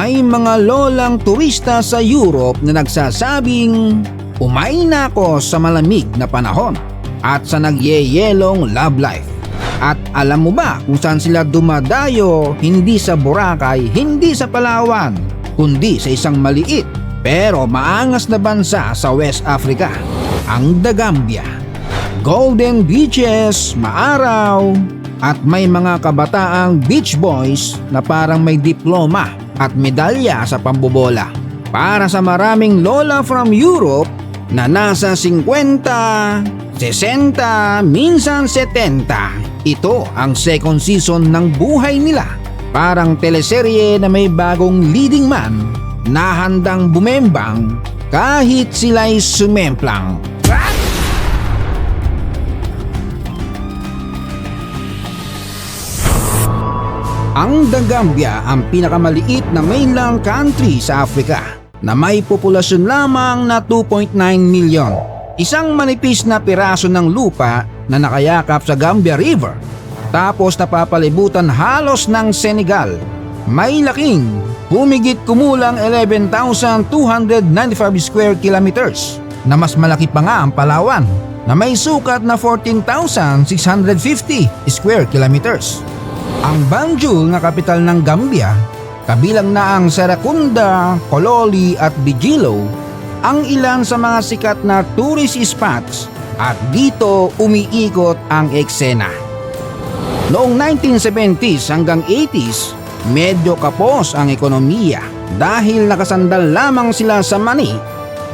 May mga lolang turista sa Europe na nagsasabing, "Umain na ako sa malamig na panahon at sa nagyeyelong love life." At alam mo ba kung saan sila dumadayo? Hindi sa Boracay, hindi sa Palawan, kundi sa isang maliit pero maangas na bansa sa West Africa, ang The Gambia. Golden beaches, maaraw, at may mga kabataang beach boys na parang may diploma at medalya sa pambobola. Para sa maraming lola from Europe na nasa 50, 60, minsan 70, ito ang second season ng buhay nila. Parang teleserye na may bagong leading man na handang bumembang kahit sila'y sumemplang. Ang The Gambia ang pinakamaliit na mainland country sa Africa na may populasyon lamang na 2.9 milyon. Isang manipis na piraso ng lupa na nakayakap sa Gambia River tapos napapalibutan halos ng Senegal. May laking humigit kumulang 11,295 square kilometers na mas malaki pa nga ang Palawan na may sukat na 14,650 square kilometers. Ang Banjul na kapital ng Gambia, kabilang na ang Serekunda, Kololi at Bijilo, ang ilan sa mga sikat na tourist spots at dito umiikot ang eksena. Noong 1970s hanggang 80s, medyo kapos ang ekonomiya dahil nakasandal lamang sila sa mani,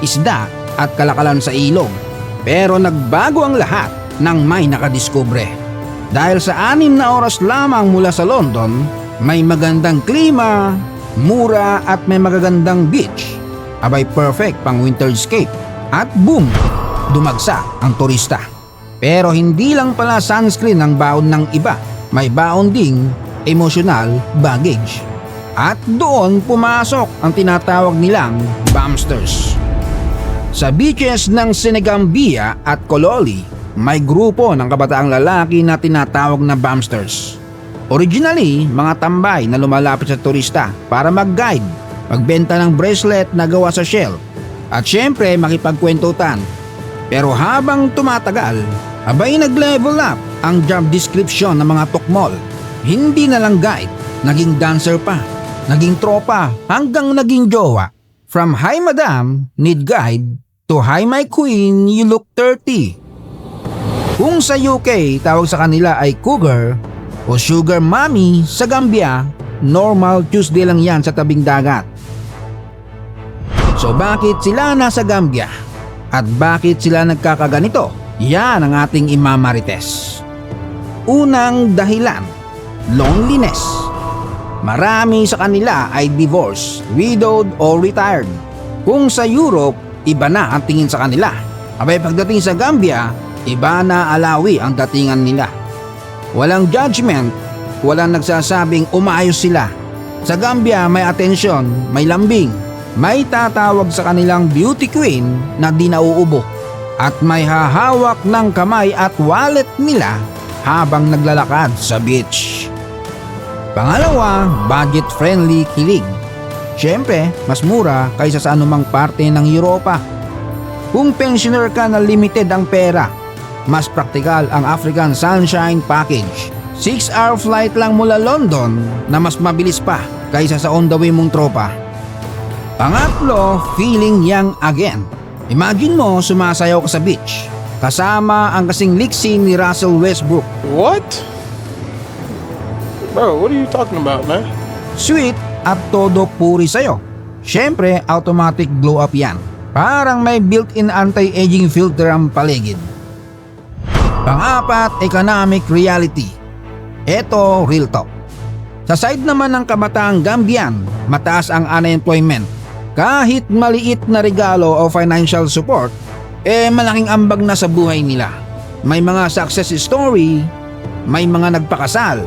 isda at kalakalan sa ilog. Pero nagbago ang lahat nang may nakadiskubre. Dahil sa 6 na oras lamang mula sa London, may magandang klima, mura at may magagandang beach. Abay perfect pang winter escape. At boom! Dumagsa ang turista. Pero hindi lang pala sunscreen ang baon ng iba. May baon ding emotional baggage. At doon pumasok ang tinatawag nilang bumsters. Sa beaches ng Senegambia at Kololi, may grupo ng kabataang lalaki na tinatawag na bumsters. Originally, mga tambay na lumalapit sa turista para mag-guide, magbenta ng bracelet na gawa sa shell, at syempre makipagkwentutan. Pero habang tumatagal, abay nag-level up ang job description ng mga tukmol. Hindi na lang guide, naging dancer pa, naging tropa, hanggang naging jowa. From "Hi Madam, need guide" to "Hi my queen, you look 30. Kung sa UK tawag sa kanila ay cougar o sugar mommy, sa Gambia, normal Tuesday lang yan sa tabing dagat. So bakit sila nasa Gambia? At bakit sila nagkakaganito? Yan ang ating imamarites. Unang dahilan, loneliness. Marami sa kanila ay divorced, widowed o retired. Kung sa Europe, iba na ang tingin sa kanila. Abay pagdating sa Gambia, iba na alawi ang datingan nila. Walang judgment, walang nagsasabing umaayos sila. Sa Gambia may atensyon, may lambing, may tatawag sa kanilang beauty queen na di nauubo, at may hahawak ng kamay at wallet nila habang naglalakad sa beach. Pangalawa, budget-friendly kilig. Siyempre, mas mura kaysa sa anumang parte ng Europa. Kung pensioner ka na limited ang pera, mas praktikal ang African Sunshine Package. 6-hour flight lang mula London na mas mabilis pa kaysa sa on the way mong tropa. Pangatlo, feeling young again. Imagine mo sumasayaw ka sa beach, kasama ang kasing liksi ni Russell Westbrook. What? Bro, what are you talking about, man? Sweet at todo puri sa'yo. Siyempre, automatic glow up yan. Parang may built-in anti-aging filter ang paligid. Pang-apat, economic reality. Eto, real talk. Sa side naman ng kabataang Gambian, mataas ang unemployment. Kahit maliit na regalo o financial support, malaking ambag na sa buhay nila. May mga success story, may mga nagpakasal,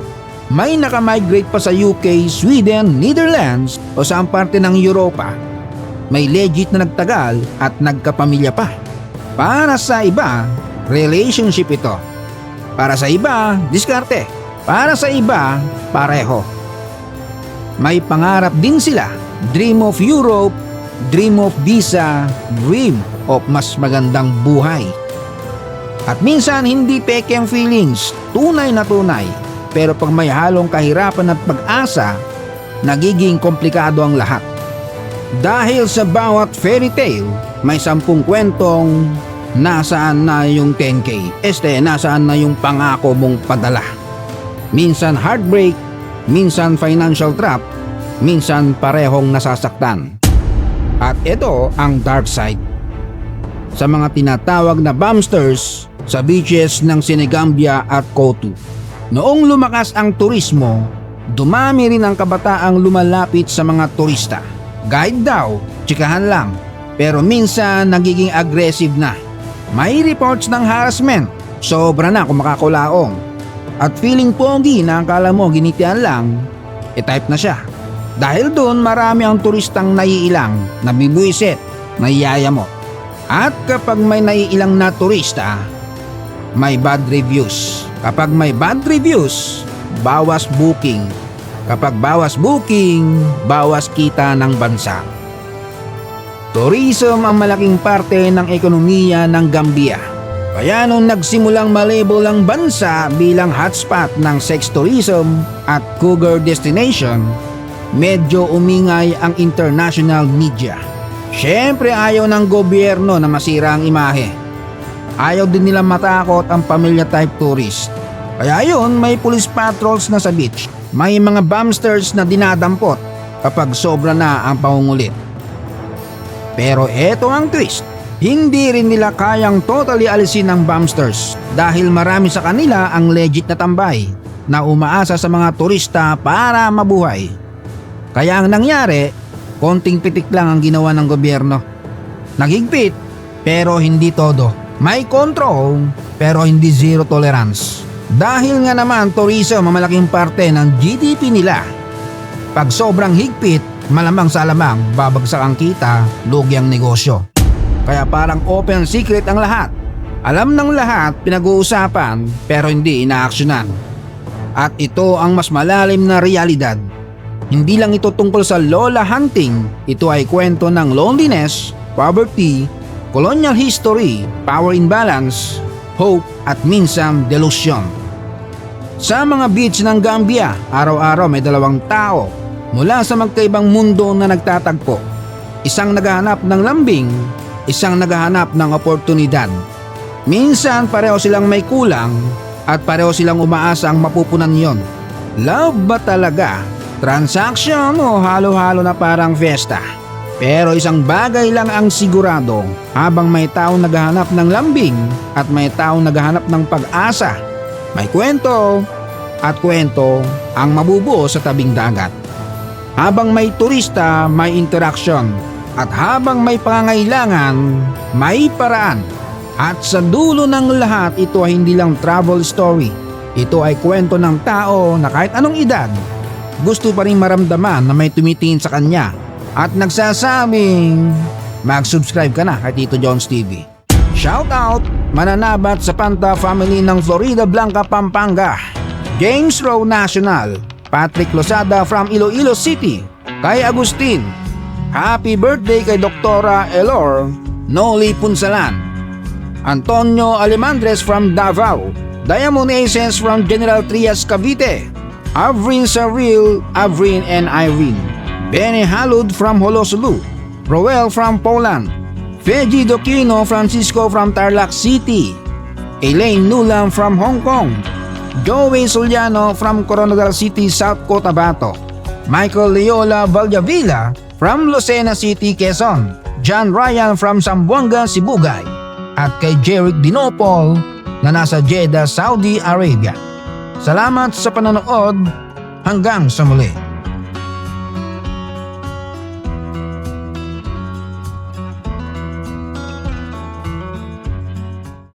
may nakamigrate pa sa UK, Sweden, Netherlands o saang parte ng Europa. May legit na nagtagal at nagkapamilya pa. Para sa iba, relationship ito. Para sa iba, diskarte. Para sa iba, pareho. May pangarap din sila. Dream of Europe, dream of visa, dream of mas magandang buhay. At minsan hindi peke ang feelings, tunay na tunay. Pero pag may halong kahirapan at pag-asa, nagiging komplikado ang lahat. Dahil sa bawat fairy tale, may 10 kwentong nasaan na yung 10K. Nasaan na yung pangako mong padala. Minsan heartbreak, minsan financial trap, minsan parehong nasasaktan. At ito ang dark side. Sa mga tinatawag na bumsters sa beaches ng Senegambia at Kotu. Noong lumakas ang turismo, dumami rin ang kabataang lumalapit sa mga turista. Guide daw, tsikahan lang, pero minsan nagiging aggressive na. May reports ng harassment, sobra na kung makakulaong. At feeling pogi na akala mo ginitian lang, type na siya. Dahil doon marami ang turistang naiilang, nabibuisit, naiyaya mo. At kapag may naiilang na turista, may bad reviews. Kapag may bad reviews, bawas booking. Kapag bawas booking, bawas kita ng bansa. Tourism ang malaking parte ng ekonomiya ng Gambia. Kaya nung nagsimulang malabel ang bansa bilang hotspot ng sex tourism at cougar destination, medyo umingay ang international media. Siyempre ayaw ng gobyerno na masira ang imahe. Ayaw din nila matakot ang pamilya type tourist. Kaya yun, may police patrols na sa beach. May mga bumsters na dinadampot kapag sobra na ang pangungulit. Pero eto ang twist. Hindi rin nila kayang totally alisin ang bumsters dahil marami sa kanila ang legit na tambay na umaasa sa mga turista para mabuhay. Kaya ang nangyari, konting pitik lang ang ginawa ng gobyerno. Naghigpit pero hindi todo. May control pero hindi zero tolerance. Dahil nga naman tourism ang malaking parte ng GDP nila. Pag sobrang higpit, malamang sa alamang babagsak ang kita, lugi ang negosyo. Kaya parang open secret ang lahat. Alam ng lahat, pinag-uusapan pero hindi inaaksyonan. At ito ang mas malalim na realidad. Hindi lang ito tungkol sa lola hunting, ito ay kwento ng loneliness, poverty, colonial history, power imbalance, hope at minsan delusion. Sa mga beach ng Gambia, araw-araw may 2 tao mula sa magkaibang mundo na nagtatagpo. Isang naghahanap ng lambing, isang naghahanap ng oportunidad. Minsan pareho silang may kulang at pareho silang umaasa ang mapupunan yon. Love ba talaga? Transaction o halo-halo na parang fiesta? Pero isang bagay lang ang sigurado, habang may taong naghahanap ng lambing at may taong naghahanap ng pag-asa, may kwento at kwento ang mabubuo sa tabing dagat. Habang may turista, may interaction. At habang may pangangailangan, may paraan. At sa dulo ng lahat, ito ay hindi lang travel story. Ito ay kwento ng tao na kahit anong edad, gusto pa rin maramdaman na may tumitingin sa kanya at nagsasabing mag-subscribe ka na kay Tito Jones TV. Shout out mananabat sa Panta family ng Florida Blanca, Pampanga, James Rowe National, Patrick Lozada from Iloilo City, kay Agustin. Happy birthday kay Doktora Elor Noli Punsalan, Antonio Alemandres from Davao, Diamond Aces from General Trias Cavite, Avrin Saril, Avrin and Irene, Benny Halud from Holosulu, Roel from Poland, Feji Dokino Francisco from Tarlac City, Elaine Nulam from Hong Kong, Joey Soliano from Coronadal City, South Cotabato, Michael Leola Valjavilla from Lucena City, Quezon, John Ryan from Zamboanga, Sibugay, at kay Jeric Dinopol na nasa Jeddah, Saudi Arabia. Salamat sa panonood, hanggang sa muli.